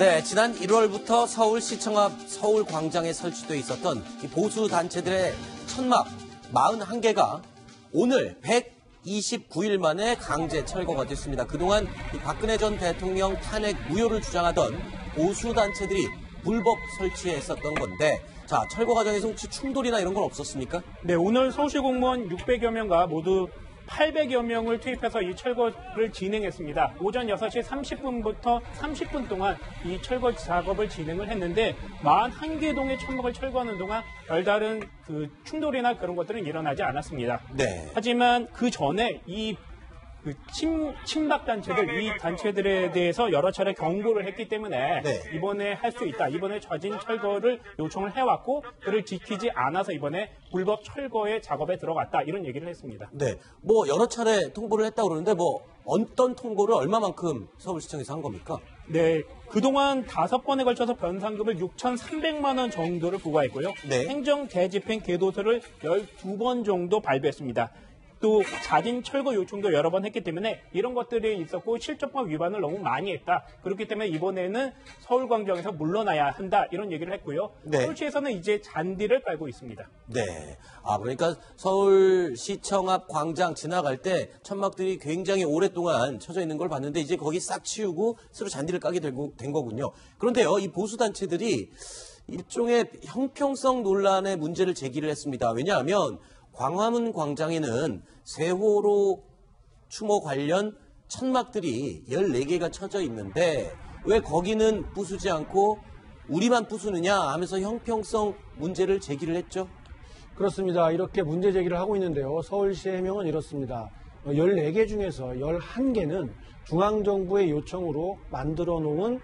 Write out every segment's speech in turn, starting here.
네, 지난 1월부터 서울시청 앞 서울광장에 설치되어 있었던 이 보수단체들의 천막 41개가 오늘 129일 만에 강제 철거가 됐습니다. 그동안 이 박근혜 전 대통령 탄핵 무효를 주장하던 보수단체들이 불법 설치했었던 건데, 자, 철거 과정에서 혹시 충돌이나 이런 건 없었습니까? 네, 오늘 서울시 공무원 600여 명과 모두 800여 명을 투입해서 이 철거를 진행했습니다. 오전 6시 30분부터 30분 동안 이 철거 작업을 진행을 했는데 41개 동의 천막을 철거하는 동안 별다른 그 충돌이나 그런 것들은 일어나지 않았습니다. 네. 하지만 그 전에 이 친박 단체들, 이 단체들에 대해서 여러 차례 경고를 했기 때문에 네. 이번에 할 수 있다. 이번에 자진 철거를 요청을 해왔고 그를 지키지 않아서 이번에 불법 철거의 작업에 들어갔다. 이런 얘기를 했습니다. 네. 뭐 여러 차례 통보를 했다고 그러는데 뭐 어떤 통보를 얼마만큼 서울시청에서 한 겁니까? 네. 그동안 5번에 걸쳐서 변상금을 6,300만 원 정도를 부과했고요. 네. 행정 대집행 계도서를 12번 정도 발부했습니다. 또 자진 철거 요청도 여러 번 했기 때문에 이런 것들이 있었고 실적법 위반을 너무 많이 했다. 그렇기 때문에 이번에는 서울광장에서 물러나야 한다. 이런 얘기를 했고요. 네. 서울시에서는 이제 잔디를 깔고 있습니다. 네. 아, 그러니까 서울시청 앞 광장 지나갈 때 천막들이 굉장히 오랫동안 쳐져 있는 걸 봤는데 이제 거기 싹 치우고 새로 잔디를 까게 된 거군요. 그런데요, 이 보수단체들이 일종의 형평성 논란의 문제를 제기를 했습니다. 왜냐하면 광화문 광장에는 세월호 추모 관련 천막들이 14개가 쳐져 있는데 왜 거기는 부수지 않고 우리만 부수느냐 하면서 형평성 문제를 제기를 했죠. 그렇습니다. 이렇게 문제 제기를 하고 있는데요. 서울시의 해명은 이렇습니다. 14개 중에서 11개는 중앙정부의 요청으로 만들어 놓은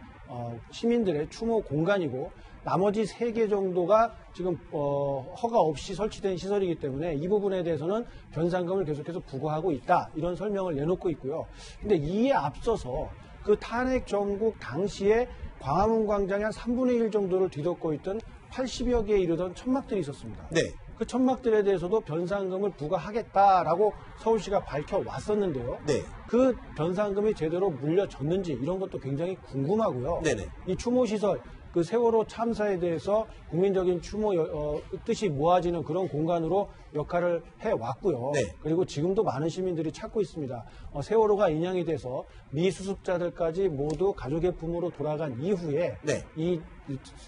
시민들의 추모 공간이고 나머지 3개 정도가 지금 허가 없이 설치된 시설이기 때문에 이 부분에 대해서는 변상금을 계속해서 부과하고 있다. 이런 설명을 내놓고 있고요. 근데 이에 앞서서 그 탄핵 정국 당시에 광화문 광장의 한 3분의 1 정도를 뒤덮고 있던 80여 개에 이르던 천막들이 있었습니다. 네. 그 천막들에 대해서도 변상금을 부과하겠다라고 서울시가 밝혀왔었는데요. 네. 그 변상금이 제대로 물려졌는지 이런 것도 굉장히 궁금하고요. 네네. 이 추모시설, 그 세월호 참사에 대해서 국민적인 추모 뜻이 모아지는 그런 공간으로 역할을 해왔고요. 네. 그리고 지금도 많은 시민들이 찾고 있습니다. 세월호가 인양이 돼서 미수습자들까지 모두 가족의 품으로 돌아간 이후에 네. 이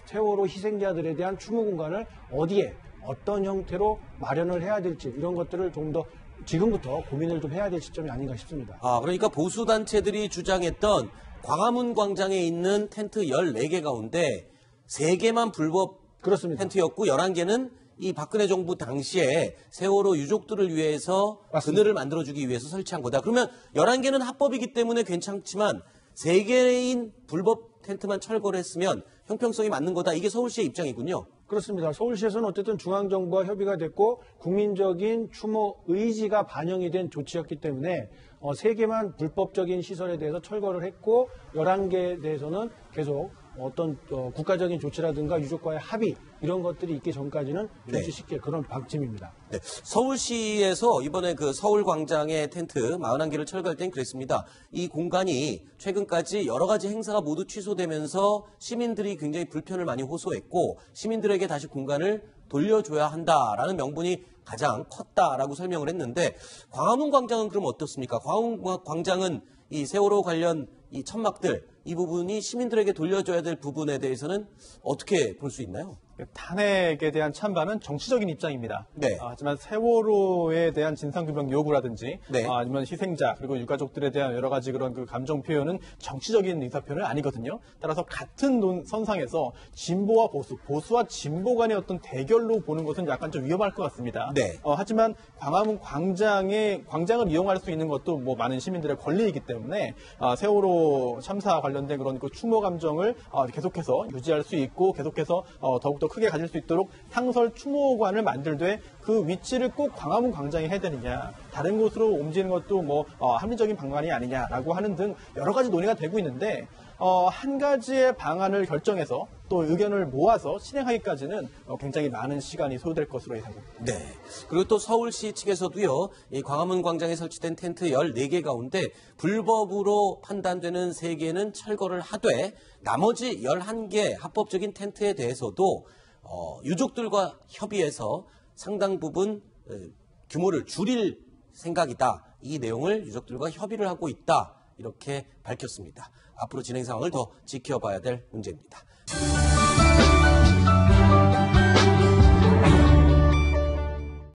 세월호 희생자들에 대한 추모 공간을 어디에 어떤 형태로 마련을 해야 될지 이런 것들을 좀 더 지금부터 고민을 좀 해야 될 시점이 아닌가 싶습니다. 아, 그러니까 보수단체들이 주장했던 광화문 광장에 있는 텐트 14개 가운데 3개만 불법 그렇습니다. 텐트였고 11개는 이 박근혜 정부 당시에 세월호 유족들을 위해서 맞습니다. 그늘을 만들어주기 위해서 설치한 거다. 그러면 11개는 합법이기 때문에 괜찮지만 3개인 불법 텐트만 철거를 했으면 형평성이 맞는 거다. 이게 서울시의 입장이군요. 그렇습니다. 서울시에서는 어쨌든 중앙정부와 협의가 됐고 국민적인 추모 의지가 반영이 된 조치였기 때문에 3개만 불법적인 시설에 대해서 철거를 했고 11개에 대해서는 계속 어떤 국가적인 조치라든가 유족과의 합의 이런 것들이 있기 전까지는 조치시킬 그런 방침입니다. 네. 서울시에서 이번에 그 서울광장의 텐트 41개를 철거할 땐 그랬습니다. 이 공간이 최근까지 여러 가지 행사가 모두 취소되면서 시민들이 굉장히 불편을 많이 호소했고 시민들에게 다시 공간을 돌려줘야 한다라는 명분이 가장 컸다라고 설명을 했는데 광화문 광장은 그럼 어떻습니까? 광화문 광장은 이 세월호 관련 이 천막들 이 부분이 시민들에게 돌려줘야 될 부분에 대해서는 어떻게 볼 수 있나요? 탄핵에 대한 찬반은 정치적인 입장입니다. 네. 하지만 세월호에 대한 진상규명 요구라든지 네. 아니면 희생자 그리고 유가족들에 대한 여러 가지 그런 그 감정 표현은 정치적인 의사표현은 아니거든요. 따라서 같은 선상에서 진보와 보수와 진보 간의 어떤 대결로 보는 것은 약간 좀 위험할 것 같습니다. 네. 하지만 광화문 광장을 이용할 수 있는 것도 뭐 많은 시민들의 권리이기 때문에 세월호 참사 관련된 그런 그 추모 감정을 계속해서 유지할 수 있고 계속해서 더욱더 크게 가질 수 있도록 상설 추모관을 만들되 그 위치를 꼭 광화문 광장에 해야 되느냐 다른 곳으로 옮기는 것도 뭐 합리적인 방안이 아니냐라고 하는 등 여러 가지 논의가 되고 있는데 한 가지의 방안을 결정해서 또 의견을 모아서 실행하기까지는 굉장히 많은 시간이 소요될 것으로 예상됩니다. 네. 그리고 또 서울시 측에서도요, 이 광화문 광장에 설치된 텐트 14개 가운데 불법으로 판단되는 3개는 철거를 하되 나머지 11개 합법적인 텐트에 대해서도 유족들과 협의해서 상당 부분 규모를 줄일 생각이다. 이 내용을 유족들과 협의를 하고 있다. 이렇게 밝혔습니다. 앞으로 진행 상황을 더 지켜봐야 될 문제입니다.